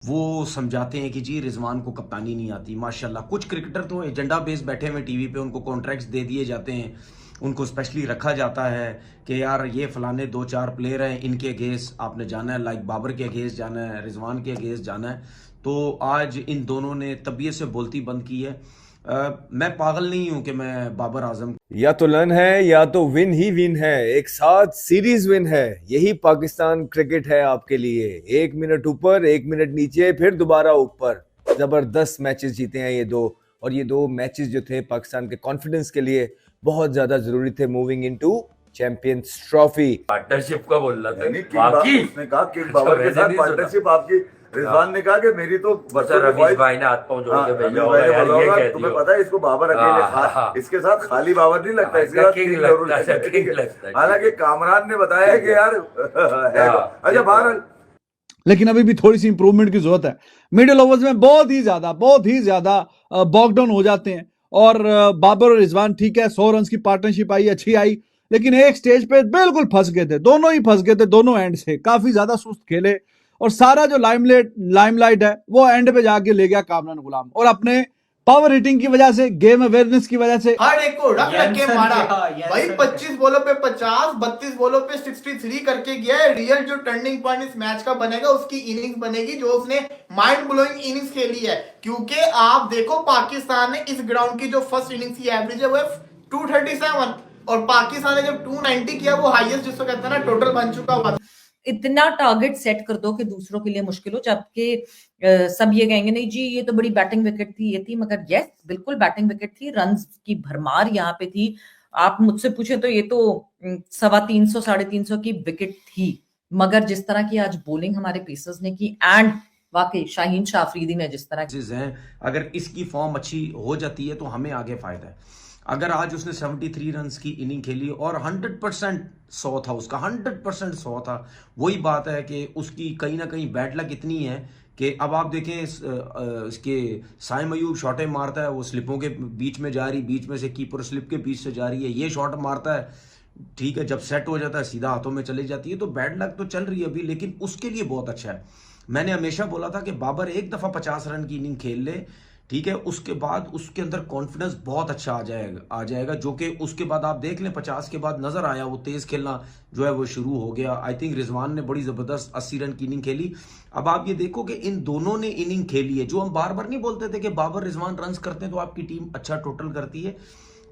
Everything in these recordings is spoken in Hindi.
वो समझाते हैं कि जी रिजवान को कप्तानी नहीं आती। माशाल्लाह कुछ क्रिकेटर तो एजेंडा बेस बैठे हुए टीवी पे, उनको कॉन्ट्रैक्ट्स दे दिए जाते हैं, उनको स्पेशली रखा जाता है कि यार ये फलाने दो चार प्लेयर हैं, इनके अगेंस्ट आपने जाना है, लाइक बाबर के अगेंस्ट जाना है, रिजवान के अगेंस्ट जाना है। तो आज इन दोनों ने तबीयत से बोलती बंद की है। मैं पागल नहीं हूं कि मैं बाबर आजम या तो लन है या तो विन ही विन है, एक साथ सीरीज विन है। यही पाकिस्तान क्रिकेट है आपके लिए। 1 मिनट ऊपर 1 मिनट नीचे फिर दोबारा ऊपर। जबरदस्त मैचेस जीते हैं ये दो, और ये दो मैचेस जो थे पाकिस्तान के कॉन्फिडेंस के लिए बहुत ज्यादा जरूरी थे moving into champions trophy. Partnership का बोल रहा था बाकी उसने कहा किंग बाबर के साथ पार्टनरशिप आपकी। रिजवान ने कहा कि मेरी तो रमीज भाई ने हाथ पांव जोड़ के भेजा होगा यार, ये कहती तुम्हें हो। पता है इसको बाबर अकेले इसके साथ खाली बाबर नहीं लगता, इसके साथ किंग किंग जरूर लगता है। हालांकि कामरान ने बताया है कि यार अच्छा बहरहाल लेकिन अभी भी थोड़ी सी इंप्रूवमेंट की जरूरत है। मिडिल ओवर्स में बहुत ही ज्यादा बॉक डाउन हो जाते हैं। और बाबर और रिजवान ठीक है, 100 रन की पार्टनरशिप आई, अच्छी आई, लेकिन एक स्टेज पे बिल्कुल फंस गए थे, दोनों ही फंस गए थे, दोनों एंड से काफी ज्यादा सुस्त खेले। और सारा जो लाइमलाइट है वो एंड पे जाके ले गया कामरान गुलाम, और अपने पावर हिटिंग की वजह से, गेम अवेयरनेस की वजह से हर एक को रख रख के मारा भाई। 25 बॉलों पे 50, 32 बॉलों पे 63 करके गया है। रियल जो टर्निंग पॉइंट इस मैच का बनेगा उसकी इनिंग्स बनेगी जो उसने माइंड ब्लोइंग इनिंग्स खेली है। क्योंकि आप देखो पाकिस्तान ने इस ग्राउंड की जो फर्स्ट इनिंग्स की एवरेज है वो 237, और पाकिस्तान ने जब 290 किया वो हाईएस्ट जिसको कहते हैं ना टोटल बन चुका हुआ। इतना टारगेट सेट कर दो कि दूसरों के लिए मुश्किल हो, जबकि सब ये कहेंगे नहीं जी ये तो बड़ी बैटिंग विकेट थी, ये थी, मगर यस बिल्कुल बैटिंग विकेट थी, रन्स की भरमार यहाँ पे थी। आप मुझसे पूछे तो ये तो 350 350 की विकेट थी, मगर जिस तरह की आज बॉलिंग हमारे पेसर्स ने की, एंड वाकई शाहीन शाह अफरीदी ने जिस तरह हैं, अगर इसकी फॉर्म अच्छी हो जाती है तो हमें आगे फायदा है। अगर आज उसने 73 रन की इनिंग खेली और 100% 100 था उसका, 100% 100 था, वही बात है कि उसकी कहीं ना कहीं बैड लक इतनी है कि अब आप देखें इसके साइम अयूब शॉटें मारता है, वो स्लिपों के बीच में जा रही, बीच में से कीपर स्लिप के बीच से जा रही है, ये शॉट मारता है, ठीक है, जब सेट हो जाता है सीधा हाथों में चली जाती है। तो बैड लक तो चल रही है अभी, लेकिन उसके लिए बहुत अच्छा है। मैंने हमेशा बोला था कि बाबर एक दफा 50 रन की इनिंग खेल ले, ठीक है, उसके बाद उसके अंदर कॉन्फिडेंस बहुत अच्छा आ जाएगा जो कि उसके बाद आप देख लें 50 के बाद नजर आया, वो तेज खेलना जो है वो शुरू हो गया। आई थिंक रिजवान ने बड़ी जबरदस्त 80 रन की इनिंग खेली। अब आप ये देखो कि इन दोनों ने इनिंग खेली है, जो हम बार बार नहीं बोलते थे कि बाबर रिजवान रन करते हैं तो आपकी टीम अच्छा टोटल करती है।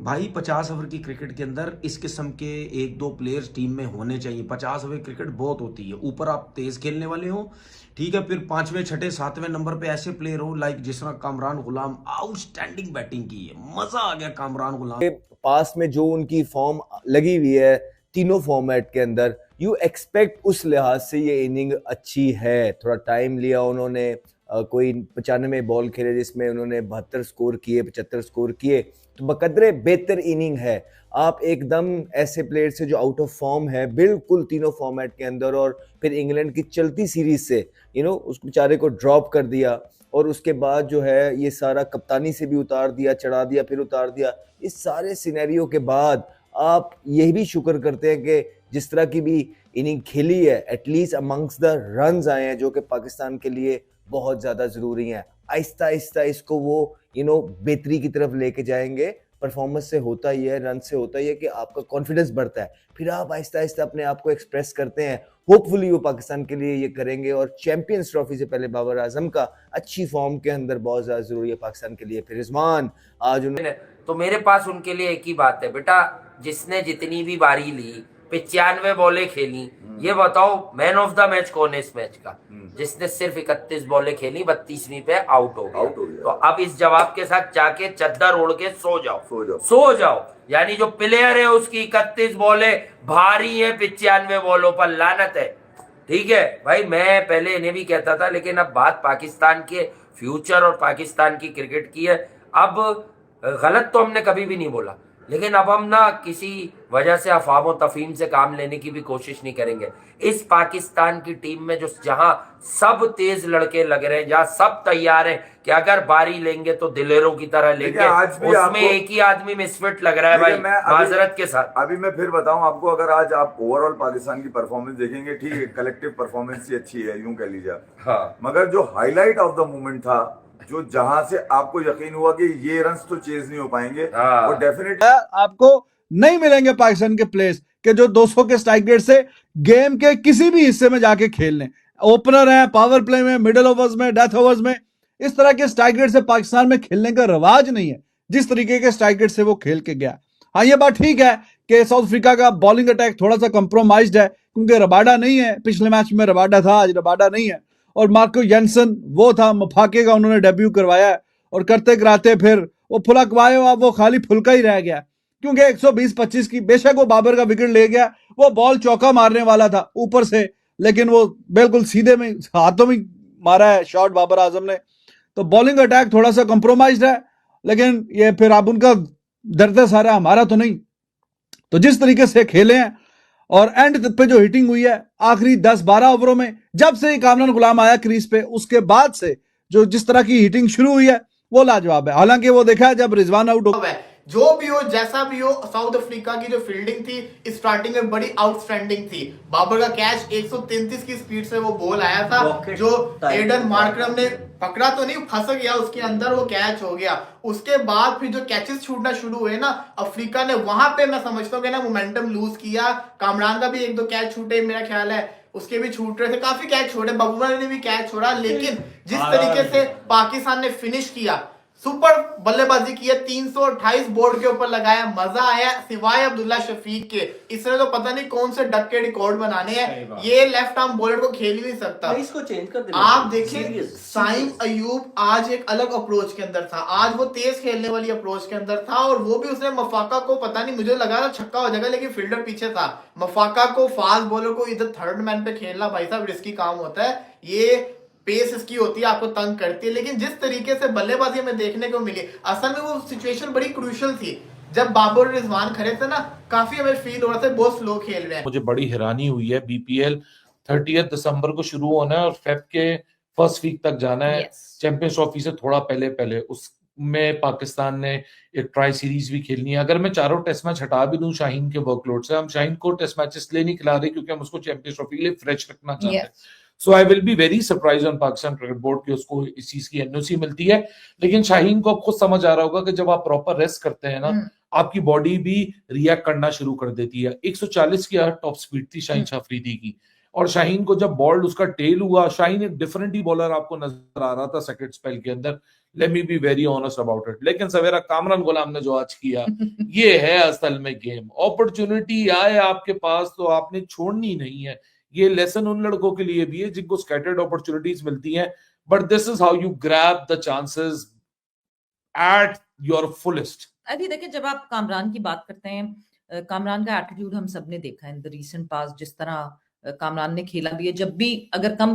भाई 50 ओवर की क्रिकेट के अंदर इस किस्म के एक दो प्लेयर्स टीम में होने चाहिए। 50 ओवर क्रिकेट बहुत होती है, ऊपर आप तेज खेलने वाले हो, ठीक है, फिर 5वें 6ठे 7वें नंबर पे ऐसे प्लेयर हो लाइक जिस तरह कामरान गुलाम, आउटस्टैंडिंग बैटिंग की है, मजा आ गया कामरान गुलाम। पास में जो उनकी फॉर्म लगी हुई है तीनों फॉर्मेट के अंदर, यू एक्सपेक्ट उस लिहाज से ये इनिंग अच्छी है। थोड़ा टाइम लिया उन्होंने, कोई 95 बॉल खेले जिसमें उन्होंने 72 स्कोर किए, 75 स्कोर किए, तो बकदरे बेहतर इनिंग है। आप एकदम ऐसे प्लेयर से जो आउट ऑफ फॉर्म है बिल्कुल तीनों फॉर्मेट के अंदर, और फिर इंग्लैंड की चलती सीरीज से उस बेचारे को ड्रॉप कर दिया, और उसके बाद जो है ये सारा कप्तानी से भी उतार दिया, चढ़ा दिया, फिर उतार दिया। इस सारे सिनेरियो के बाद आप यही भी शुक्र करते हैं कि जिस तरह की भी इनिंग खेली है एटलीस्ट अमंग्स द रन्स आए हैं जो कि पाकिस्तान के लिए बहुत ज्यादा जरूरी हैं। आहिस्ता आहिस्ता इसको वो बेहतरी की तरफ लेके जाएंगे। परफॉर्मेंस से होता ही है, रन से होता ही है कि आपका कॉन्फिडेंस बढ़ता है, फिर आप आहिस्ता आहिस्ता अपने आप को एक्सप्रेस करते हैं। होपफुली वो पाकिस्तान के लिए ये करेंगे, और चैंपियंस ट्रॉफी से पहले बाबर आजम का अच्छी फॉर्म के अंदर बहुत ज्यादा जरूरी है पाकिस्तान के लिए। फिर रिजवान आज उन्होंने, तो मेरे पास उनके लिए एक ही बात है, बेटा जिसने जितनी भी बारी ली 95 बॉलें खेली, ये बताओ मैन ऑफ द मैच कौन है इस मैच का? जिसने सिर्फ 31 बॉलें खेली, 32वीं पे आउट हो गया। तो अब इस जवाब के साथ जाके चद्दर ओढ़ के सो जाओ। यानी जो प्लेयर है उसकी 31 बॉलें भारी है 95 बॉलों पर, लानत है। ठीक है भाई, मैं पहले इन्हें भी कहता था, लेकिन अब बात पाकिस्तान के फ्यूचर और पाकिस्तान की क्रिकेट की है। अब गलत तो हमने कभी भी नहीं बोला, लेकिन अब हम ना किसी वजह से अफवाह तफहीम से काम लेने की भी कोशिश नहीं करेंगे। इस पाकिस्तान की टीम में जो जहां सब तेज लड़के लग रहे हैं, जहां सब तैयार हैं कि अगर बारी लेंगे तो दिलेरों की तरह लेंगे, आज भी उसमें आपको- एक ही आदमी मिसफिट लग रहा है भाई, माजरत के साथ। अभी मैं फिर बताऊं आपको, अगर आज आप ओवरऑल पाकिस्तान की परफॉर्मेंस देखेंगे, ठीक है कलेक्टिव परफॉर्मेंस ही अच्छी है, यूं कह लीजिए आप। हाँ, मगर जो हाईलाइट ऑफ द मोमेंट था, जो जहां से आपको यकीन हुआ कि ये रन्स तो चेज नहीं हो पाएंगे, हाँ। वो डेफिनेट आपको नहीं मिलेंगे पाकिस्तान के प्लेयर्स के जो 200 के स्ट्राइक रेट से गेम के किसी भी हिस्से में जाके खेल लें। ओपनर है, पावर प्ले में, मिडिल ओवर्स में, डेथ ओवर्स में, इस तरह के स्ट्राइक रेट से पाकिस्तान में खेलने का रिवाज नहीं है जिस तरीके के स्ट्राइक रेट से वो खेल के गया। हाँ, ये बात ठीक है कि साउथ अफ्रीका का बॉलिंग अटैक थोड़ा सा कंप्रोमाइज्ड है क्योंकि रबाडा नहीं है। पिछले मैच में रबाडा था, आज रबाडा नहीं है। और मार्को जेनसन वो था, मफाके का उन्होंने डेब्यू करवाया है और करते कराते फिर वो फुलकवाए हुआ वो खाली फुलका ही रह गया क्योंकि 120-25 की बेशक वो बाबर का विकेट ले गया, वो बॉल चौका मारने वाला था ऊपर से, लेकिन वो बिल्कुल सीधे में हाथों में मारा है शॉट बाबर आजम ने। तो बॉलिंग अटैक थोड़ा सा कंप्रोमाइज्ड है, लेकिन ये फिर अब उनका दर्द है सारा, हमारा तो नहीं। तो जिस तरीके से खेले हैं और एंड पे जो हिटिंग हुई है आखिरी 10-12 ओवरों में, जब से ही कामरान गुलाम आया क्रीज पे, उसके बाद से जो जिस तरह की हिटिंग शुरू हुई है वो लाजवाब है। हालांकि वो देखा है जब रिजवान आउट हो, जो भी हो जैसा भी हो, साउथ अफ्रीका की जो फील्डिंग थी स्टार्टिंग में बड़ी आउटस्टैंडिंग थी। बाबर का कैच 133 की स्पीड से वो बॉल आया था, जो एडन मार्करम ने पकड़ा तो नहीं, फंस गया उसके अंदर, वो कैच हो गया। उसके बाद फिर जो कैचेस छूटना शुरू हुए ना अफ्रीका ने, वहां पे मैं समझता हूँ कि ना मोमेंटम लूज किया। कामरान का भी 1-2 कैच छूटे मेरा ख्याल है, उसके भी छूट रहे थे, काफी कैच छोड़े, बबूरा ने भी कैच छोड़ा। लेकिन जिस तरीके से पाकिस्तान ने फिनिश किया, सुपर बल्लेबाजी की है, 328 बोर्ड के ऊपर लगाया, मजा आया। सिवाय अब्दुल्ला शफीक के, इसने तो पता नहीं कौन से डक के रिकॉर्ड बनाने हैं। ये लेफ्ट आर्म बॉलर को खेल ही नहीं सकता। इसको चेंज कर देना। आप देखिए साइम अयूब आज एक अलग अप्रोच के अंदर था, आज वो तेज खेलने वाली अप्रोच के अंदर था, और वो भी उसने मफाका को, पता नहीं मुझे लगा था छक्का हो जाएगा लेकिन फील्डर पीछे था। मफाका को, फास्ट बॉलर को इधर थर्ड मैन पे खेलना भाई साहब रिस्की काम होता है, ये पेस इसकी होती है, आपको तंग करती है। लेकिन जिस तरीके से बल्लेबाजी हमें देखने को मिली, असल में वो सिचुएशन बड़ी क्रूशियल थी जब बाबर रिजवान खड़े थे ना, काफी हमें फील हो रहा था बहुत स्लो खेल रहे हैं। मुझे बड़ी हैरानी हुई है, बीपीएल 30 दिसंबर को शुरू होना है और फेब के फर्स्ट वीक तक जाना है। चैंपियंस ट्रॉफी से थोड़ा पहले उसमें पाकिस्तान ने एक ट्राई सीरीज भी खेलनी है। अगर मैं चारों टेस्ट मैच हटा भी दूं शाहीन के वर्कलोड से, हम शाहीन को टेस्ट मैचेस इसलिए नहीं खिला रहे क्योंकि हम उसको चैंपियंस ट्रॉफी के लिए फ्रेश रखना चाहते हैं। So I will be very surprise on Pakistan cricket board कि उसको इस चीज की एनओसी मिलती है। लेकिन शाहीन को खुद समझ आ रहा होगा कि जब आप प्रॉपर रेस्ट करते हैं ना, आपकी बॉडी भी रिएक्ट करना शुरू कर देती है। 140 की टॉप स्पीड थी शाहीन शाह अफरीदी की, और शाहीन को जब बॉल उसका टेल हुआ, शाहीन एक डिफरेंट ही बॉलर आपको नजर आ रहा था सेकंड स्पेल के अंदर। Let me be very honest about it. लेकिन सवेरा कामरान गुलाम ने जो आज किया ये है असल में गेम। अपॉर्चुनिटी आए आपके पास तो आपने छोड़नी नहीं है। ये लेसन उन लड़कों के लिए भी है जिनको स्कैटर्ड अपॉर्चुनिटीज मिलती हैं, but this is how you grab the chances at your fullest. अभी देखिए, जब आप कामरान की बात करते हैं, कामरान का एटीट्यूड हम सबने देखा है इन द रीसेंट पास्ट, जिस तरह कामरान ने खेला भी है। जब भी अगर कम